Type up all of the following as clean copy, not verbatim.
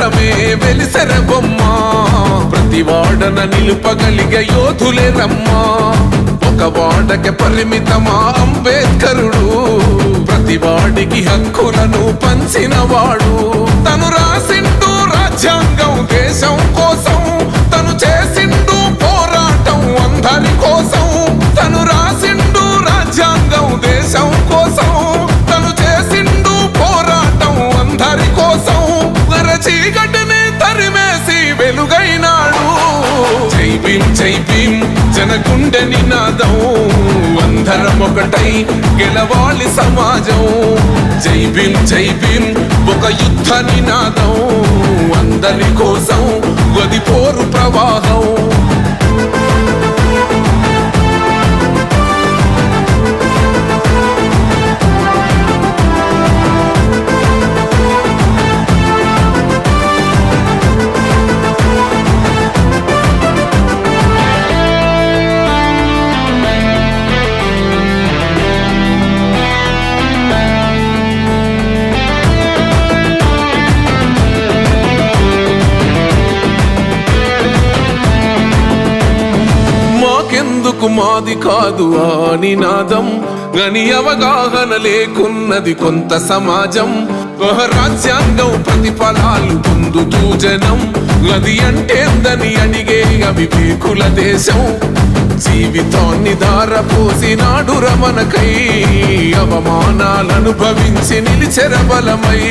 మందరమే వెలిసెర బొమ్మ ప్రతి వాడన నిలుపగలిగే యోధులే రమ్మా ఒక వాడకి పరిమితమా అంబేద్కరుడు ప్రతి వాడికి హక్కులను పంచిన వాడు తను రాసిండు రాజ్యాంగం దేశం కోసం తను చేసిండు పోరాటం అందరి కోసం తను రాసిండు రాజ్యాంగం దేశం కోసం తను చేసిండు పోరాటం అందరి కోసం చీకటిని తరిమేసి వెలుగైనాడు జై భీమ్ జనగుండె నినాదం అందరం ఒకటై గెలవాలి సమాజం జై భీమ్ ఒక యుద్ధ నినాదం అందరి కోసం గది పోరు ప్రవాహం మాది కాదు ఆ నినాదం గని అవగాహన లేకున్నది కొంత సమాజం రాజ్యాంగం ప్రతిఫలాలు పొందుతూ జనం అది అంటేందని అడిగే అవివేకుల దేశం జీవితాన్ని ధారపోసినాడు రమణకై అవమానాలను భవించి నిలిచెర బలమై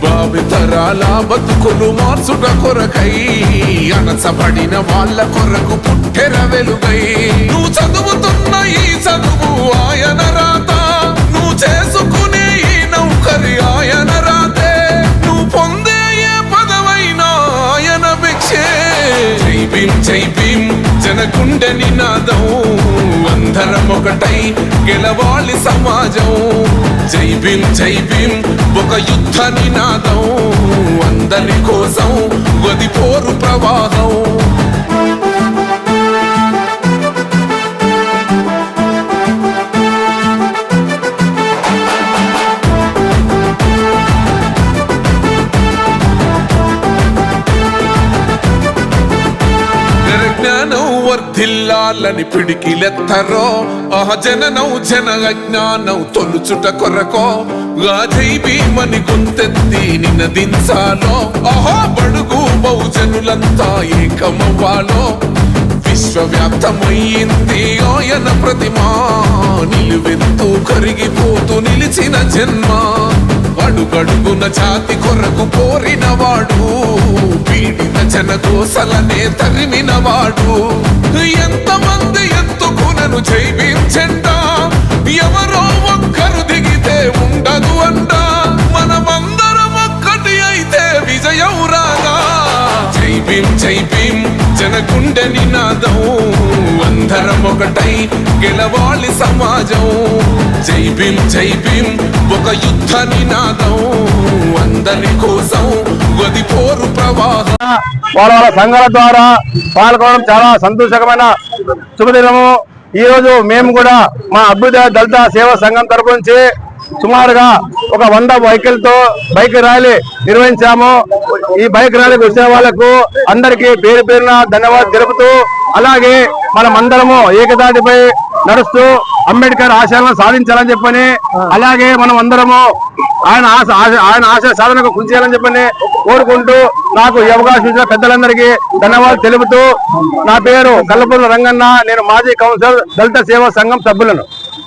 భావితరాల బతుకులు మార్చుట కొరకై అణచబడిన వాళ్ళ కొరకు పుట్టెర వెలుగై నువ్వు చదువుతున్న ఈ చదువు ఆయన రాత నువ్వు చేసుకునే ఈ నౌకరి ఆయన రాతే నువ్వు పొందే ఏ పదవైనా ఆయన భిక్షే జై భీమ్ జనగుండె నినాదం అందరం ఒకటై గెలవాలి సమాజం జై భీమ్ ఒక యుద్ధ నినాదం అందరి కోసం గది పోరు ప్రవాహం వర్ధిల్లాలని పిడికిలెత్తరో జననం జన అజ్ఞానం తొలుచుట కొరకో జై భీమని గొంతెత్తి నినదించాలో బడుగు బహుజనులంతా ఏకమవ్వాలో విశ్వవ్యాప్తమయ్యింది ఆయన ప్రతిమా నిలువెత్తు కరిగిపోతూ నిలిచిన జన్మ అడుగడుగున జాతి కొరకు పోరిన వాడు పీడిత జనగోసలనే తరిమిన వాడు ఎంతమంది ఎత్తుకునను జై భీమ్ జెండా ఎవరో ఒక్కరు దిగితే ఉండదు అంట మనమందరం ఒక్కటి అయితే విజయం రాగా జై భీమ్ జనగుండె నినాదం అందరం ఒకటై గెలవాలి సమాజం జై భీమ్ ఒక యుద్ధ నినాదం అందరి కోసం గది పోరు ప్రవాహం వాళ్ళ సంఘాల ద్వారా పాల్గొనడం చాలా సంతోషకరమైన శుభదినము. ఈ రోజు మేము కూడా మా అభ్యుదయ దళిత సేవా సంఘం తరపు నుంచి సుమారుగా ఒక 100 బైకులతో బైక్ ర్యాలీ నిర్వహించాము. ఈ బైక్ ర్యాలీకి వచ్చిన వాళ్లకు అందరికీ పేరు పేరున ధన్యవాదాలు తెలుపుతూ అలాగే మనమందరము ఏకదాటిపై నడుస్తూ అంబేద్కర్ ఆశయాలను సాధించాలని చెప్పని అలాగే మనం అందరము ఆయన ఆశ సాధనకు కృషి చేయాలని చెప్పని కోరుకుంటూ నాకు ఈ అవకాశం ఇచ్చిన పెద్దలందరికీ ధన్యవాదాలు తెలుపుతూ నా పేరు కల్లపూర్ల రంగన్న, నేను మాజీ కౌన్సిలర్ దళిత సేవా సంఘం సభ్యులను.